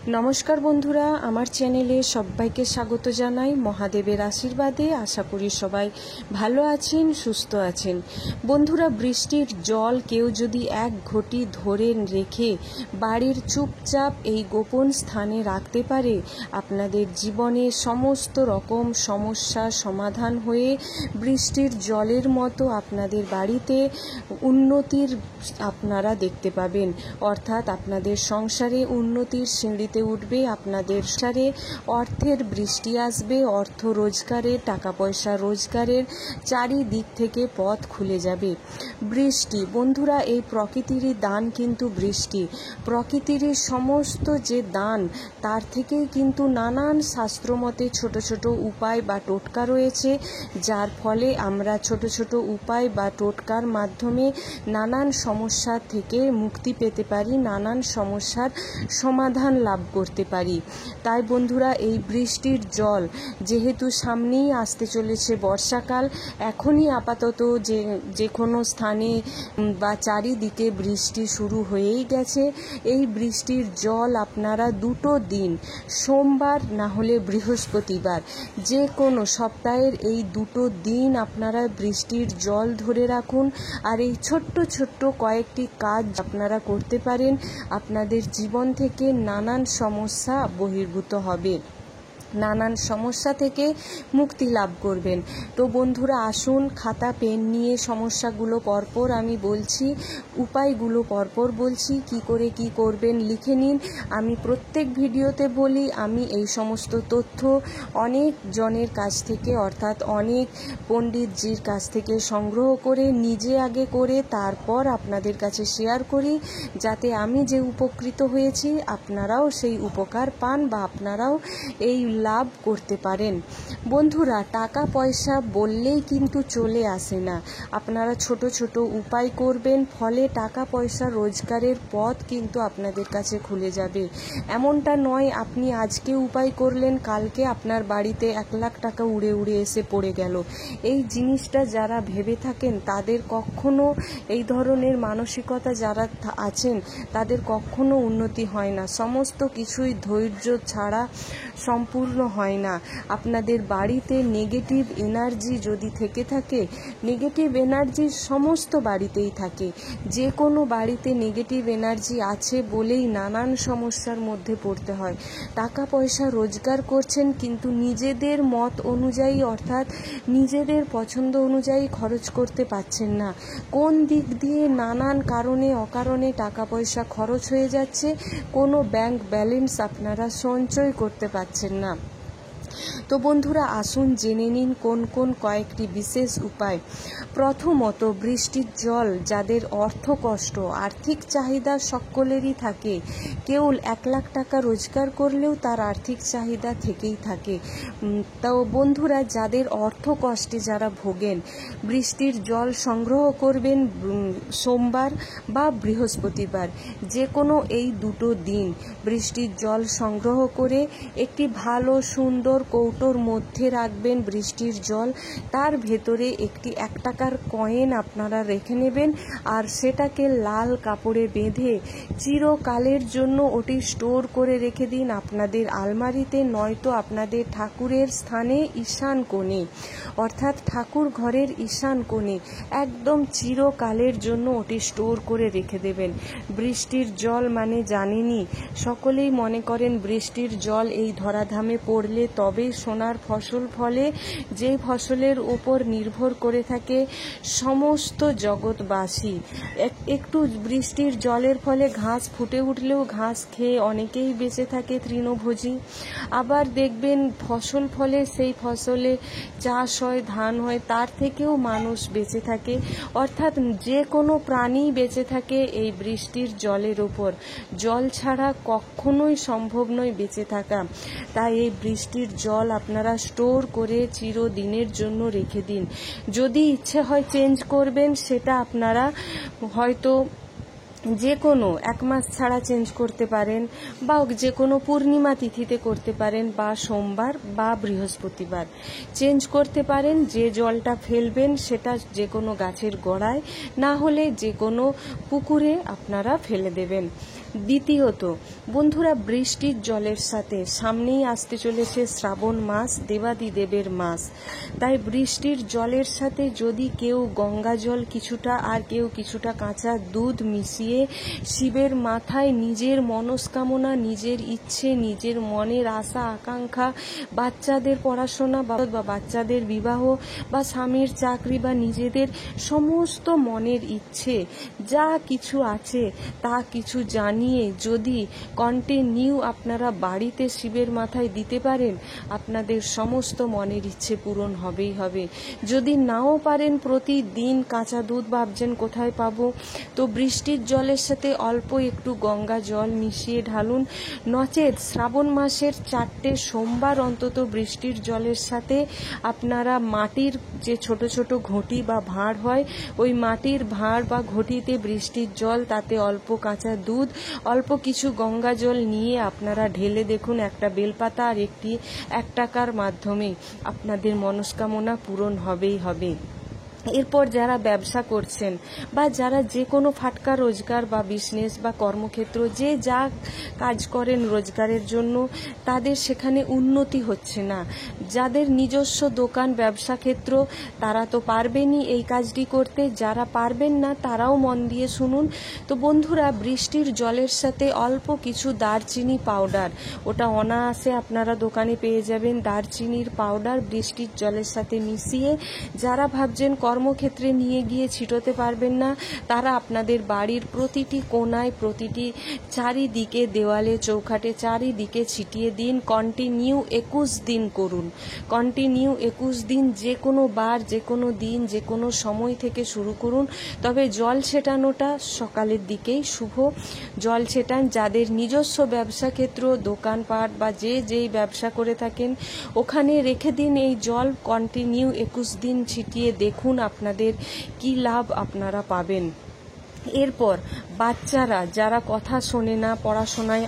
নমস্কার বন্ধুরা, আমার চ্যানেলে সবাইকে স্বাগত জানাই। মহাদেবের আশীর্বাদে আশা করি সবাই ভালো আছেন, সুস্থ আছেন। বন্ধুরা, বৃষ্টির জল কেউ যদি এক ঘটি ধরে রেখে বাড়ির চুপচাপ এই গোপন স্থানে রাখতে পারে, আপনাদের জীবনে সমস্ত রকম সমস্যার সমাধান হয়ে বৃষ্টির জলের মতো আপনাদের বাড়িতে উন্নতির আপনারা দেখতে পাবেন। অর্থাৎ আপনাদের সংসারে উন্নতির সিঁড়িতে উঠবে, আপনাদের সংসারে অর্থের বৃষ্টি আসবে, অর্থ রোজগারের, টাকা পয়সা রোজগারের চারিদিক থেকে পথ খুলে যাবে। বৃষ্টি বন্ধুরা, এই প্রকৃতিরই দান কিন্তু বৃষ্টি। প্রকৃতির সমস্ত যে দান, তার থেকেই কিন্তু নানান শাস্ত্রমতে ছোট ছোট উপায় বা টোটকা রয়েছে, যার ফলে আমরা ছোট ছোট উপায় বা টোটকার মাধ্যমে নানান সমস্যা থেকে মুক্তি পেতে পারি, নানান সমস্যার সমাধান লাভ করতে পারি। তাই বন্ধুরা, এই বৃষ্টির জল যেহেতু সামনেই আসতে চলেছে বর্ষাকাল, এখনই আপাতত যে কোনো স্থানে বা চারিদিকে বৃষ্টি শুরু হয়েই গেছে। এই বৃষ্টির জল আপনারা দুটো দিন, সোমবার না হলে বৃহস্পতিবার, যে কোনো সপ্তাহের এই দুটো দিন আপনারা বৃষ্টির জল ধরে রাখুন। আর এই ছোট্ট ছোট্ট কয়েকটি কাজ আপনারা করতে পারেন, আপনাদের জীবন থেকে নানান সমস্যা বহির্ভূত হবে, নানান সমস্যা থেকে মুক্তি লাভ করবেন। তো বন্ধুরা, আসুন খাতা পেন নিয়ে সমস্যাগুলো পরপর আমি বলছি, উপায়গুলো পরপর বলছি, কি করে কি করবেন লিখে নিন। আমি প্রত্যেক ভিডিওতে বলি, আমি এই সমস্ত তথ্য অনেক জনের কাছ থেকে, অর্থাৎ অনেক পণ্ডিতজির কাছ থেকে সংগ্রহ করে নিজে আগে করে তারপর আপনাদের কাছে শেয়ার করি, যাতে আমি যে উপকৃত হয়েছি আপনারাও সেই উপকার পান বা আপনারাও এই লাভ করতে পারেন। বন্ধুরা, টাকা পয়সা বললেই কিন্তু চলে আসে না। আপনারা ছোট ছোট উপায় করবেন, ফলে টাকা পয়সা রোজগারের পথ কিন্তু আপনাদের কাছে খুলে যাবে। এমনটা নয় আপনি আজকে উপায় করলেন, কালকে আপনার বাড়িতে 1 লাখ টাকা উড়ে উড়ে এসে পড়ে গেল। এই জিনিসটা যারা ভেবে থাকেন, তাদের কখনো, এই ধরনের মানসিকতা যারা আছেন, তাদের কখনো উন্নতি হয় না। সমস্ত কিছুই ধৈর্য ছাড়া সম্পূর্ণ হয় না। আপনাদের বাড়িতে নেগেটিভ এনার্জি যদি থেকে থাকে, নেগেটিভ এনার্জি সমস্ত বাড়িতেই থাকে। যে কোনো বাড়িতে নেগেটিভ এনার্জি আছে বলেই নানান সমস্যার মধ্যে পড়তে হয়। টাকা পয়সা রোজগার করছেন, কিন্তু নিজেদের মত অনুযায়ী, অর্থাৎ নিজেদের পছন্দ অনুযায়ী খরচ করতে পারছেন না। কোন দিক দিয়ে নানান কারণে অকারণে টাকা পয়সা খরচ হয়ে যাচ্ছে, কোনো ব্যাংক ব্যালেন্স আপনারা সঞ্চয় করতে পারছেন না। তো বন্ধুরা, আসুন জেনে নিন কোন কোন কয়েকটি বিশেষ উপায়। প্রথমত, বৃষ্টির জল যাদের অর্থ কষ্ট, আর্থিক চাহিদা সকলেরই থাকে। কেউ 1 লাখ টাকা রোজগার করলেও তার আর্থিক চাহিদা থেকেই থাকে। তো বন্ধুরা, যাদের অর্থ কষ্টে যারা ভোগেন, বৃষ্টির জল সংগ্রহ করবেন সোমবার বা বৃহস্পতিবার, যে কোনো এই দুটো দিন বৃষ্টির জল সংগ্রহ করে একটি ভালো সুন্দর কৌটোর মধ্যে রাখবেন বৃষ্টির জল। তার ভেতরে একটি 1 টাকার কয়েন আপনারা রেখে নেবেন, আর সেটাকে লাল কাপড়ে বেঁধে চিরকালের জন্য ওটি স্টোর করে রেখে দিন আপনাদের আলমারিতে, নয়তো আপনাদের ঠাকুরের স্থানে ঈশান কোণে, অর্থাৎ ঠাকুর ঘরের ঈশান কোণে একদম চিরকালের জন্য ওটি স্টোর করে রেখে দেবেন। বৃষ্টির জল মানে জানেনই, সকলেই মনে করেন বৃষ্টির জল এই ধরাধামে পড়লে তবেই সোনার ফসল ফলে, যে ফসলের ওপর নির্ভর করে থাকে সমস্ত জগৎবাসী। একটু বৃষ্টির জলের ফলে ঘাস ফুটে উঠলেও ঘাস খেয়ে অনেকেই বেঁচে থাকে তৃণভোজী। আবার দেখবেন ফসল ফলে, সেই ফসলে চাষ হয়, ধান হয়, তার থেকেও মানুষ বেঁচে থাকে। অর্থাৎ যে কোনো প্রাণী বেঁচে থাকে এই বৃষ্টির জলের ওপর। জল ছাড়া কখনোই সম্ভব নয় বেঁচে থাকা। তাই এই বৃষ্টির জল আপনারা স্টোর করে চিরদিনের জন্য রেখে দিন। যদি ইচ্ছে হয় চেঞ্জ করবেন, সেটা আপনারা হয়তো যে কোনো 1 মাস ছাড়া চেঞ্জ করতে পারেন, বা যে কোনো পূর্ণিমা তিথিতে করতে পারেন, বা সোমবার বা বৃহস্পতিবার চেঞ্জ করতে পারেন। যে জলটা ফেলবেন সেটা যে কোনো গাছের গোড়ায়, না হলে যে কোনো পুকুরে আপনারা ফেলে দেবেন। দ্বিতীয়ত বন্ধুরা, বৃষ্টির জলের সাথে সামনেই আসতে চলেছে শ্রাবণ মাস, দেবাদিদেবের মাস। তাই বৃষ্টির জলের সাথে যদি কেউ গঙ্গা জল কিছুটা আর কেউ কিছুটা কাঁচা দুধ মিশিয়ে শিবের মাথায় নিজের মনস্কামনা, নিজের ইচ্ছে, নিজের মনের আশা আকাঙ্ক্ষা, বাচ্চাদের পড়াশোনা বা বাচ্চাদের বিবাহ বা স্বামীর চাকরি বা নিজেদের সমস্ত মনের ইচ্ছে যা কিছু আছে তা কিছু জানিয়ে যদি কন্টিনিউ আপনারা বাড়িতে শিবের মাথায় দিতে পারেন, আপনাদের সমস্ত মনের ইচ্ছে পূরণ হবেই হবে। যদি নাও পারেন প্রতিদিন কাঁচা দুধ ভাবছেন কোথায় পাবো, তো বৃষ্টির জলের সাথে অল্প একটু গঙ্গা জল মিশিয়ে ঢালুন। নচেত শ্রাবণ মাসের 4টে সোমবার অন্তত বৃষ্টির জলের সাথে আপনারা মাটির যে ছোট ছোট ঘটি বা ভাঁড় হয়, ওই মাটির ভাঁড় বা ঘটিতে বৃষ্টির জল, তাতে অল্প কাঁচা দুধ, অল্প কিছু গঙ্গা জল নিয়ে আপনারা ঢেলে দেখুন একটা বেলপাতা আর একটি 1 টাকার মাধ্যমে আপনাদের মনস্কামনা পূরণ হবেই হবে। এরপর যারা ব্যবসা করছেন বা যারা যে কোনো ফাটকা রোজগার বা বিজনেস বা কর্মক্ষেত্র যে যা কাজ করেন রোজগারের জন্য, তাদের সেখানে উন্নতি হচ্ছে না, যাদের নিজস্ব দোকান ব্যবসা ক্ষেত্র তারা তো পারবেনই এই কাজটি করতে, যারা পারবেন না তারাও মন দিয়ে শুনুন। তো বন্ধুরা, বৃষ্টির জলের সাথে অল্প কিছু দারচিনি পাউডার, ওটা অনায়াসে আপনারা দোকানে পেয়ে যাবেন, দারচিনির পাউডার বৃষ্টির জলের সাথে মিশিয়ে যারা ভাবছেন কর্মক্ষেত্রে নিয়ে গিয়ে ছিটোতে পারবেন না, তারা আপনাদের বাড়ির প্রতিটি কোণায়, প্রতিটি চারিদিকে, দেওয়ালে, চৌখাটে চারিদিকে ছিটিয়ে দিন। কন্টিনিউ 21 দিন করুন। কন্টিনিউ 21 দিন, যে কোনো বার, যে কোনো দিন, যে কোনো সময় থেকে শুরু করুন। তবে জল ছেটানোটা সকালের দিকেই শুভ। জল ছেটান যাদের নিজস্ব ব্যবসা ক্ষেত্র, দোকানপাট বা যেই ব্যবসা করে থাকেন, ওখানে রেখে দিন এই জল। কন্টিনিউ 21 দিন ছিটিয়ে দেখুন আপনাদের কি লাভ আপনারা পাবেন। এরপর বাচ্চারা যারা কথা শোনে না, পড়াশোনায়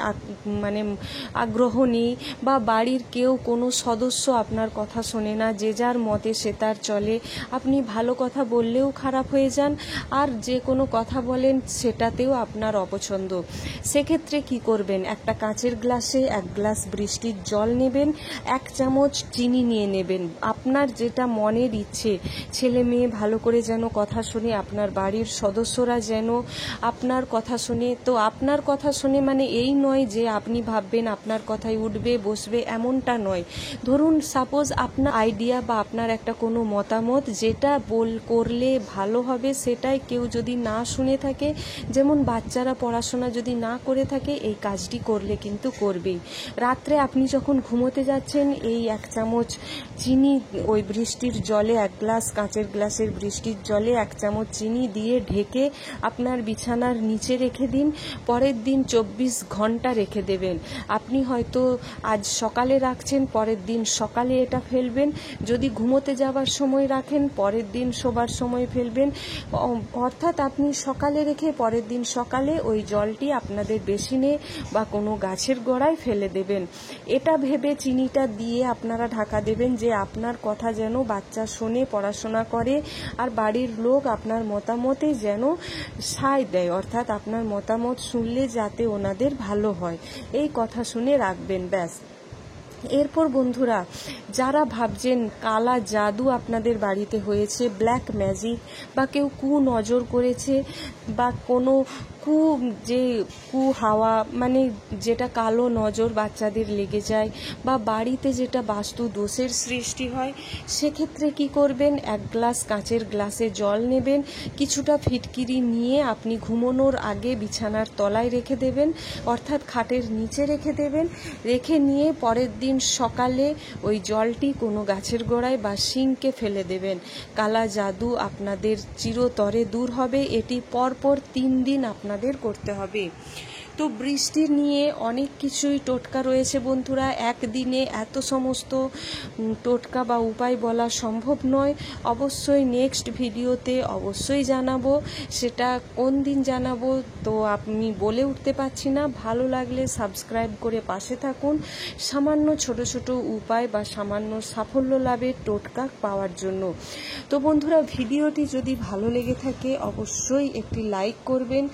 আগ্রহ নেই, বা বাড়ির কেউ কোনো সদস্য আপনার কথা শোনে না, যে যার মতে সে তার চলে, আপনি ভালো কথা বললেও খারাপ হয়ে যান, আর যে কোনো কথা বলেন সেটাতেও আপনার অপছন্দ, সেক্ষেত্রে কি করবেন, একটা কাঁচের গ্লাসে 1 গ্লাস বৃষ্টির জল নেবেন, 1 চামচ চিনি নিয়ে নেবেন। আপনার যেটা মনের ইচ্ছে, ছেলে মেয়ে ভালো করে যেন কথা শুনে, আপনার বাড়ির সদস্যরা যেন আপনার কথা শুনে। তো আপনার কথা শুনে মানে এই নয় যে আপনি ভাববেন আপনার কথাই উঠবে বসবে, এমনটা নয়। ধরুন সাপোজ আপনার আইডিয়া বা আপনার একটা কোনো মতামত যেটা করলে ভালো হবে, সেটাই কেউ যদি না শুনে থাকে, যেমন বাচ্চারা পড়াশোনা যদি না করে থাকে, এই কাজটি করলে কিন্তু করবেই। রাত্রে আপনি যখন ঘুমোতে যাচ্ছেন, এই 1 চামচ চিনি ওই বৃষ্টির জলে, 1 গ্লাস কাঁচের গ্লাসের বৃষ্টির জলে 1 চামচ চিনি দিয়ে ঢেকে আপনার বিছানার নিচে রেখে দিন। পরের দিন 24 ঘন্টা রেখে দেবেন। আপনি হয়তো আজ সকালে রাখছেন, পরের দিন সকালে এটা ফেলবেন। যদি ঘুমোতে যাবার সময় রাখেন, পরের দিন শোবার সময় ফেলবেন। অর্থাৎ আপনি সকালে রেখে পরের দিন সকালে ওই জলটি আপনাদের বেসিনে বা কোনো গাছের গোড়ায় ফেলে দেবেন। এটা ভেবে চিনিটা দিয়ে আপনারা ঢাকা দেবেন যে আপনার কথা যেন বাচ্চা শোনে, পড়াশোনা করে, আর বাড়ির লোক আপনার মতামতে যেন সায় দেয়, অর্থাৎ আপনার মতামত শুনলে যাতে ওনাদের ভালো হয়, এই কথা শুনে রাখবেন, ব্যাস। এরপর বন্ধুরা, যারা ভাবছেন কালা জাদু আপনাদের বাড়িতে হয়েছে, ব্ল্যাক ম্যাজিক, বা কেউ নজর করেছে, বা কোনো হাওয়া মানে যেটা কালো নজর বাচ্চাদের লেগে যায়, বা বাড়িতে যেটা বাস্তু দোষের সৃষ্টি হয়, সেক্ষেত্রে কি করবেন, 1 গ্লাস কাঁচের গ্লাসে জল নেবেন, কিছুটা ফিটকিরি নিয়ে আপনি ঘুমানোর আগে বিছানার তলায় রেখে দেবেন, অর্থাৎ খাটের নিচে রেখে দেবেন। রেখে নিয়ে পরের দিন সকালে ওই জলটি কোনো গাছের গোড়ায় বা সিঙ্কে ফেলে দেবেন। কালা জাদু আপনাদের চিরতরে দূর হবে। এটি পরপর 3 দিন আপনাদের করতে হবে। তো বৃষ্টি নিয়ে অনেক কিছুই টোটকা রয়েছে বন্ধুরা, একদিনে এত সমস্ত টোটকা বা উপায় বলা সম্ভব নয়। অবশ্যই নেক্সট ভিডিওতে অবশ্যই জানাবো, সেটা কোন দিন জানাবো তো আমি বলে উঠতে পারছি না। ভালো লাগলে সাবস্ক্রাইব করে পাশে থাকুন, সামান্য ছোট ছোট উপায় বা সামান্য সাফল্য লাভের টোটকা পাওয়ার জন্য। তো বন্ধুরা, ভিডিওটি যদি ভালো লেগে থাকে অবশ্যই একটি লাইক করবেন,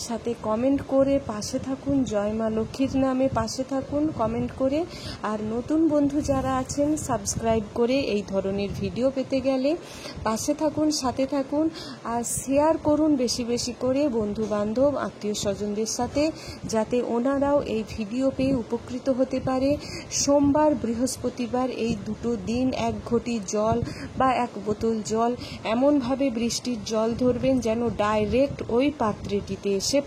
সাথে কমেন্ট করে পাশে পাশে থাকুন, জয় মা লক্ষ্মীর নামে পাশে থাকুন কমেন্ট করে। আর নতুন বন্ধু যারা আছেন সাবস্ক্রাইব করে এই ধরনের ভিডিও পেতে গেলে পাশে থাকুন, সাথে থাকুন। আর শেয়ার করুন বেশি বেশি করে বন্ধু বান্ধব আত্মীয় স্বজনদের সাথে, যাতে ওনারাও এই ভিডিও পেয়ে উপকৃত হতে পারে। সোমবার বৃহস্পতিবার এই দুটো দিন 1 ঘটি জল বা 1 বোতল জল এমনভাবে বৃষ্টির জল ধরবেন যেন ডাইরেক্ট ওই পাত্রটিতে এসে